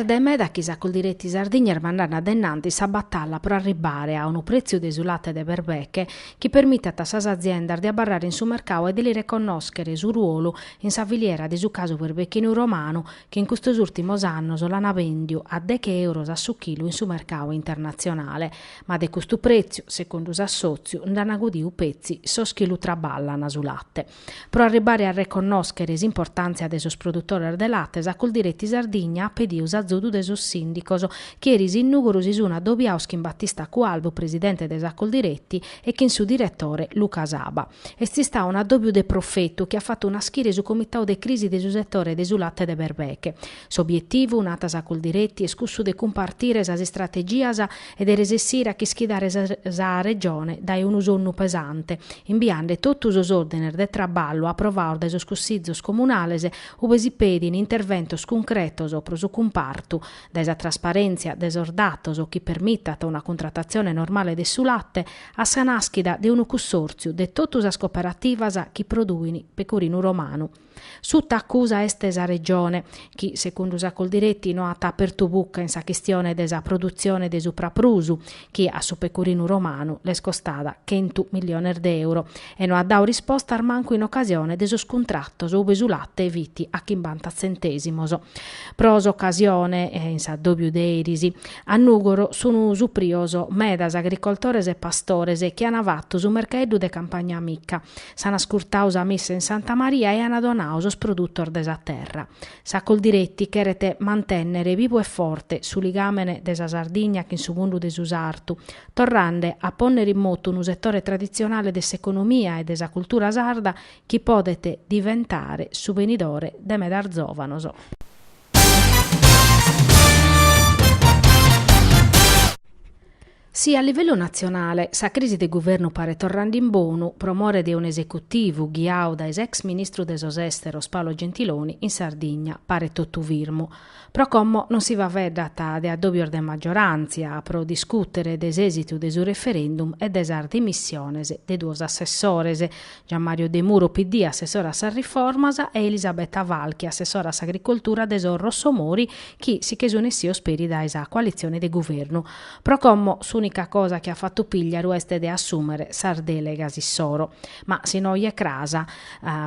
Erde meda chi sa col diretti Sardegna mandana dennanti sa battaglia per arrivare a un prezzo desolate de berbecche che permette a sas aziende di abbarrare in su mercato e di li riconoscere su ruolo in sa filiera di su caso berbecchino romano che in questi ultimi anni l'hanno venduto a 10 euro a su chilo in su mercato internazionale, ma di questo prezzo, secondo s'assozio, non hanno goduto pezzi so schilo traballano su latte. Per arrivare a riconoscere l'importanza dei produttori de latte sa col diretti Sardegna a pedire a zodu de sos sindicos, che erisi in Nugoru si una Dobiauskin Battista Cualvo, presidente de Sacol Diretti, e che in su direttore Luca Saba. E si sta un addobbio de profetto che ha fatto una schire su comitato de crisi de su settore de su latte de berbeche. S'obiettivo, nata Sacol Diretti, è scussu de compartire sa strategias e de resessire a chi schidare sa regione dai un usonnu pesante, inviando tutto sos ordener de traballo approvato de sos cussizzos comunales, ove si pedi in interventos concretos o pro su comparto, da esa trasparenza desordatos o chi permittat una contrattazione normale de su latte, a sa naschida de un consorzio de totus as cooperativas chi produini pecorino romano. Sutta accusa estesa regione, chi secondo Sacol Diretti no ha aperto bucca in sa questione desa produzione de supraprusu, chi a su pecorino romano le scostada 100 milioni d'euro e no ha dato risposta al manco in occasione de sos contrattos ove su latte eviti a chimbanta centesimos. Pros occasione in sa dobbio de erisi a Nugoro sono su prioso medas agricoltores e pastores che hanno fatto su mercato de campagna amica, s'hanno scurtaus a missa in Santa Maria e hanno donato sos produttor desa terra. Sacol Diretti cherete mantennere vivo e forte su ligamene desa Sardegna che in su mondo de susartu, torrande a ponere in moto un settore tradizionale dessa economia e desa cultura sarda chi podete diventare su venidore de medar giovanos. Sì, a livello nazionale, sa crisi del governo pare tornando in buono, promore di un esecutivo guiato da ex ministro des esteros Paolo Gentiloni in Sardegna pare tutto virmo. Pro commo non si va vedata de addobbio de maggioranza pro discutere des esito de su referendum e des dimissiones de due assessores, Gianmario De Muro PD assessora a riformas e Elisabetta Valchi assessora a agricoltura des Rossomori chi si chesunessi speri da esa coalizione de governo. Pro commo l'unica cosa che ha fatto pigliare è di assumere sardelega sissoro, ma se no è crasa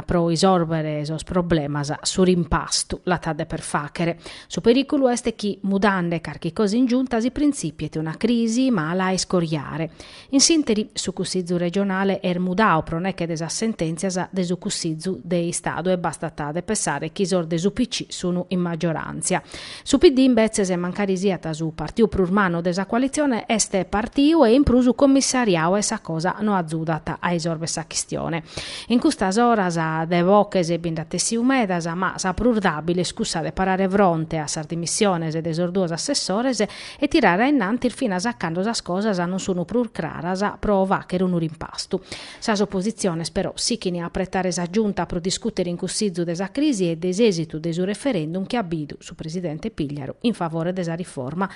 pro risolvere esos problemas su rimpasto la tade per facere. Su pericolo è chi mudande carchi cose in giunta si principi di una crisi ma la escoriare. In sintesi su cussizzu regionale mudao pro ne che desa sentenzias de su cussizzu dei Stato e basta tade pensare chi sorde su PC sono in maggioranza. Su PD invece se mancarisiata su partito prurmano desa coalizione este partito e in prusu commissariao essa cosa no azzudata a esorbe sa questione. In questa oras de voches e bindatessi umedas ma sa prurdabile scusa de parare fronte a sar dimissiones ed esorduos assessores e tirare innanti il fino a saccando sa cosas non sono prur claras pro vachere un rimpasto. Sa opposizione però sì che ne apretare sa giunta pro discutere in cussizzo de sa crisi e des esitu de su referendum che abbidu su presidente Pigliaru in favore de sa riforma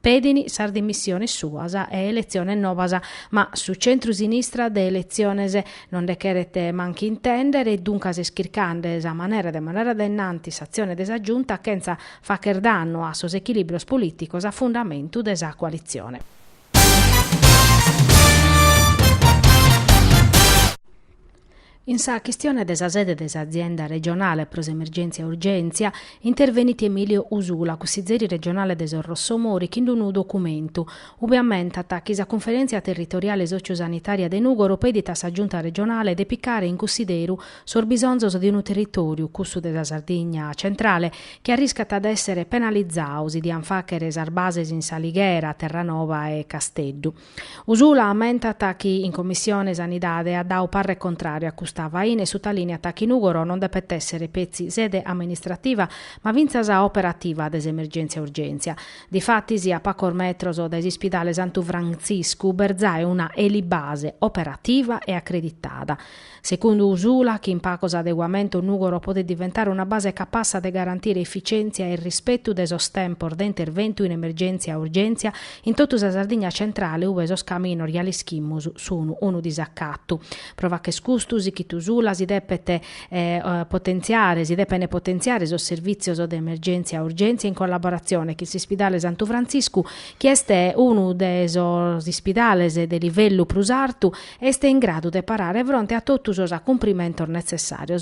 pedini sar dimissione suasa e elezione novasa, ma su centro-sinistra de eleziones non de cherete manchi intendere e dunque se schircande esa manera dennanti s'azione desa giunta chenza facer danno a sos equilibrios politicos a fundamento desa coalizione. In sa questione desa sede desa azienda regionale pros emergenza e urgenza interveniti Emilio Usula, consigliere regionale des Rossomori, che in un documento ovviamente attacchi sa conferenza territoriale sociosanitaria de Nugoro pedita sa giunta regionale de piccare in considero sorbisonzos di un territorio cussu desa Sardegna centrale che arriscata ad essere penalizzaus di anfachere sarbases in Salighera, Terranova e Casteddu. Usula ammenta attacchi in commissione sanidade a dau parre contrario a Vaine su talini attacchi Nugoro non deve essere pezzi sede amministrativa ma vinzasa operativa des emergenza e urgenza. Difatti sia pacor metros o des ospedale Santo Francisco Berzà è una elibase operativa e accreditata. Secondo Usula, che in pacos adeguamento Nugoro può diventare una base capace di garantire efficienza e il rispetto des ostempor de intervento in emergenza e urgenza in tutta la Sardegna centrale ove esos camino riali schimmus sono uno disaccatto. Prova che scustusi chi Usula si deppene potenziare i servizi di emergenza e urgenza in collaborazione con l'Ospedale Santo Francisco, che è uno dei ospedali di livello prusartu e è in grado di parare fronte a tutti i accomplimenti necessari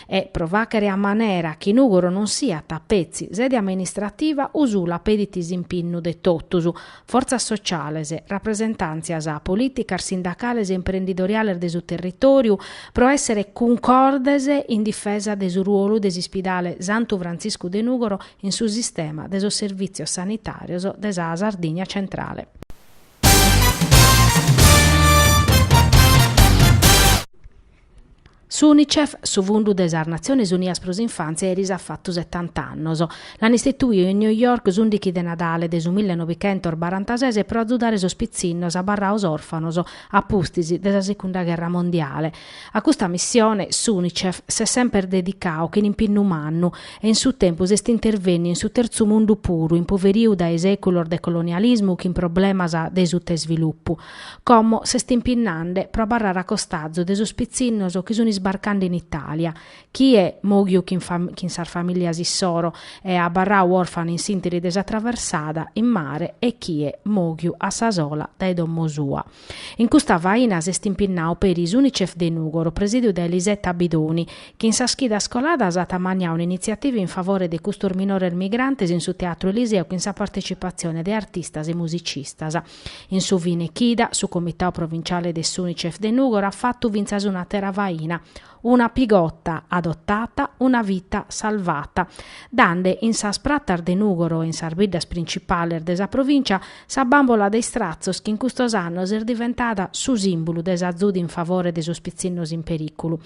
e provare a maniera che Nugoro non sia tappezzi sede amministrativa Usula peditis in pinnu de tottusu, forza sociale, rappresentanzia politica, sindacale e imprenditoriale del suo territorio pro essere concordese in difesa del ruolo dell'ospedale Santo Francisco de Nugoro in suo sistema del servizio sanitario della Sardigna centrale. S'Unicef, su vundu des Nazioni Unidas pros Infanzia, eris ha fatto 70 anni. L'hanno istituito in New York s'undichi de Nadale del 1946 per aiutare i pizzinnos a barraos orfanos appustisi della Seconda Guerra Mondiale. A questa missione s'Unicef si è sempre dedicato che in pinnu mannu e in suo tempo si intervenne in su terzo mondo puro, impoveriu dai secoli del colonialismo che in problema de suo sviluppo. Come si sta impinnando per barrare a costaggio dei pizzinnos che sono sbarcando in Italia. Chi è mogiu chi sar famiglia sissoro e a barrau orfani in sintiri desattraversada in mare e chi è mogiu a sasola dai dommo sua. In questa vaina si stimpinau per is Unicef de Nugoro, presidio da Elisetta Bidoni, che in sa schida scolada ha tamagna un'iniziativa in favore de custor minore migrantes in su teatro Eliseo che in sa partecipazione de artistas e musicistas. In su vine chida, su comitato provinciale de Unicef de Nugoro ha fatto vinzas una terra vaina, una pigotta adottata, una vita salvata. Dande in sa sprattar de Nugoro in sarbidas principale desa provincia sa bambola dei strazzos che in custos annos è diventata su simbolo desa zudi in favore dei sospizzinnos in pericolo.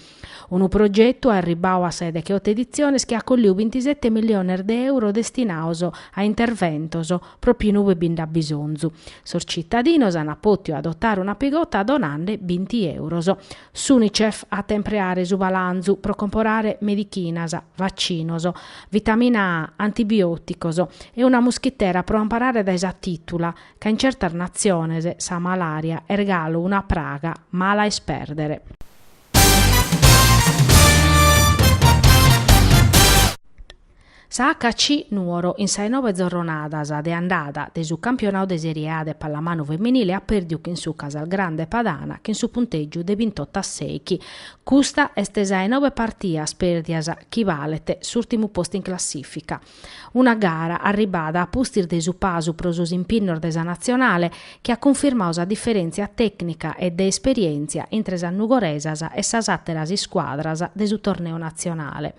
Un progetto arribau a sede che 8 edizioni che accogliu 27 milioni di euro destinaos a interventos proprio nuove binda bisonzu. Sor cittadinos hanno potuto adottare una pigotta donande 20 euro. S'Unicef a tempreare su balanzu pro comporare medichinas, vaccinos, vitamina A, antibioticos e una moschitera pro imparare da esa titula che in certa nazione sa malaria ergalo una praga mala es perdere. Sa HC Nuoro in 6-9 giornadas de andata de su campionato de Serie A de pallamano femminile ha perduto in su Casal Grande Padana che in su punteggio de 28 a 6. Custa est 9 partias perdias chi valete s'ultimo posto in classifica. Una gara arribada a pustir de su pasu prosos in pinnor de sa nazionale che ha confermato la differenza tecnica e de esperienza entre sa nugoresas e sa atteras squadras de su torneo nazionale.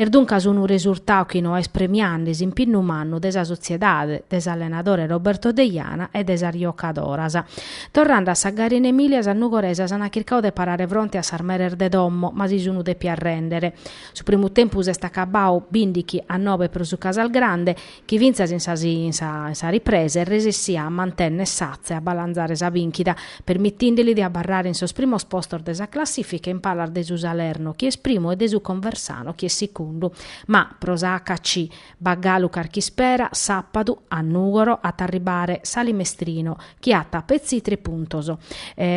Dunque un risultato che no es premiandes in pinnu mannu desa sociedade des allenatore Roberto Deiana e des ariocadoras. Tornando a sa gara in Emilia, sa nugoresas hanno cercato de parare fronte a s'armerer de dommo, ma si sono de più arrendere. Su primo tempo si è staccabau bindichi a 9 per su Casal Grande, che vinzas in sa ripresa e resissia a mantenne sazze a balanzare sa vinchida, permettendili di abbarrare in sos primos posto desa classifica in palar de su Salerno, chi è primo e de su Conversano, chi è secondo. Ma prosa HC Baggalu Carchispera, Sappadu, a Nugoro, a Tarribare, Salimestrino, chi ha tappezzi 3 puntos.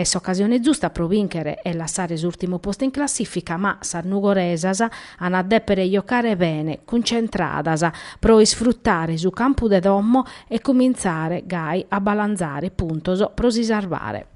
S'occasione giusta pro vincere e lasciare l'ultimo posto in classifica, ma sa nugoresas hanno a deppere giocare bene, concentradas, pro sfruttare su campo de dommo e cominciare gai a balanzare puntos pro si salvare.